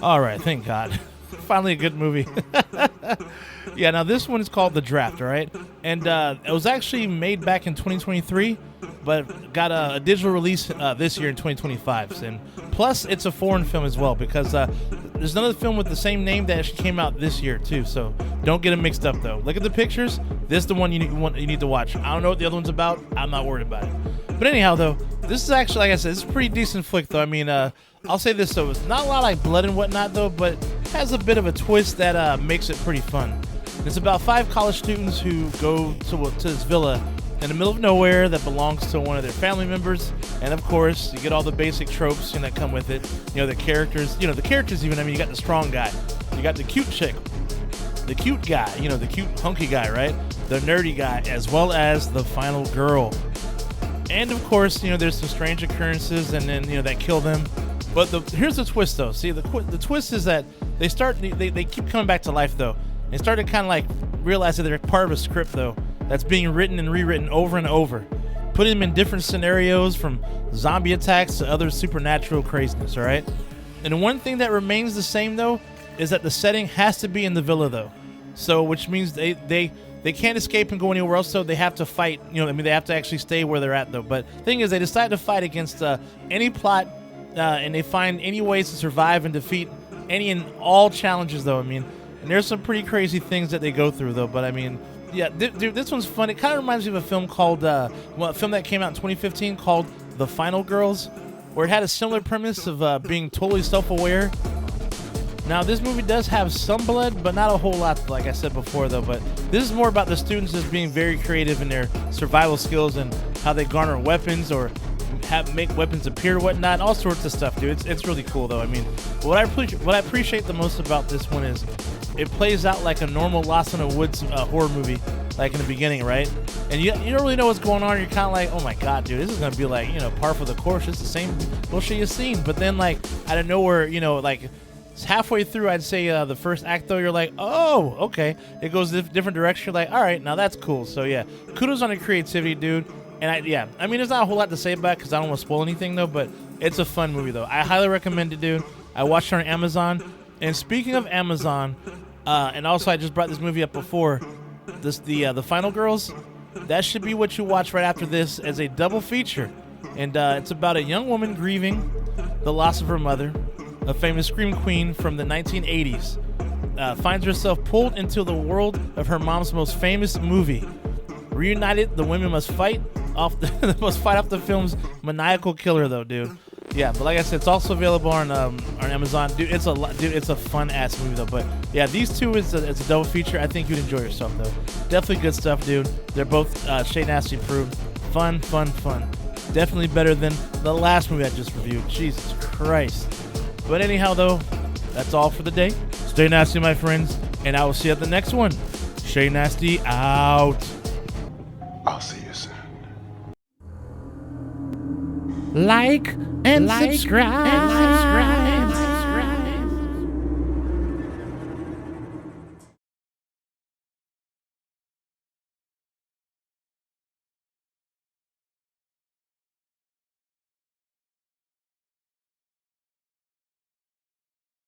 All right, thank God. Finally a good movie. Yeah, now this one is called The Draft, all right? And it was actually made back in 2023, but got a digital release this year in 2025. And plus, it's a foreign film as well, because there's another film with the same name that actually came out this year, too. So don't get them mixed up, though. Look at the pictures. This is the one you need to watch. I don't know what the other one's about. I'm not worried about it. But anyhow, though, this is actually, like I said, this is a pretty decent flick, though. I mean, I'll say this, though. It's not a lot of, like, blood and whatnot, though, but has a bit of a twist that makes it pretty fun. It's about 5 college students who go to this villa in the middle of nowhere that belongs to one of their family members. And, of course, you get all the basic tropes that come with it. You know, the characters even, I mean, you got the strong guy. You got the cute chick. The cute guy, the cute hunky guy, right? The nerdy guy, as well as the final girl. And, of course, there's some strange occurrences and then, that kill them. But here's the twist, though. See, the twist is that they keep coming back to life, though. They start to kind of like realize that they're part of a script, though, that's being written and rewritten over and over, putting them in different scenarios from zombie attacks to other supernatural craziness, all right? And one thing that remains the same, though, is that the setting has to be in the villa, though. So, which means they can't escape and go anywhere else, so they have to fight. They have to actually stay where they're at, though. But the thing is, they decide to fight against any plot, and they find any ways to survive and defeat any and all challenges, though. I mean, and there's some pretty crazy things that they go through, though. But I mean, yeah, dude, this one's fun. It kind of reminds me of a film called, a film that came out in 2015 called The Final Girls, where it had a similar premise of being totally self-aware. Now, this movie does have some blood, but not a whole lot, like I said before, though. But this is more about the students just being very creative in their survival skills and how they garner weapons or make weapons appear, whatnot, all sorts of stuff, dude. It's really cool, though. I mean, what I appreciate the most about this one is it plays out like a normal Lost in the Woods horror movie, like in the beginning, right? And you don't really know what's going on. You're kind of like, oh my god, dude, this is gonna be like, par for the course. It's the same bullshit you've seen. But then, like, out of nowhere, like halfway through, I'd say the first act, though, you're like, oh, okay, it goes a different direction. You're like, all right, now that's cool. So yeah, kudos on the creativity, dude. And I mean, there's not a whole lot to say about it because I don't want to spoil anything, though. But it's a fun movie, though. I highly recommend it, dude. I watched it on Amazon. And speaking of Amazon, and also I just brought this movie up before, the Final Girls. That should be what you watch right after this as a double feature. And it's about a young woman grieving the loss of her mother, a famous scream queen from the 1980s. Finds herself pulled into the world of her mom's most famous movie. Reunited, the women must fight off the film's maniacal killer, though, dude. Yeah, but like I said, it's also available on Amazon, dude. It's a fun ass movie, though. But yeah, these two it's a double feature. I think you'd enjoy yourself, though. Definitely good stuff, dude. They're both Shay Nasty approved. Fun. Definitely better than the last movie I just reviewed. Jesus Christ. But anyhow, though, that's all for the day. Stay nasty, my friends, and I will see you at the next one. Shay Nasty out. I'll see you soon. Like and subscribe.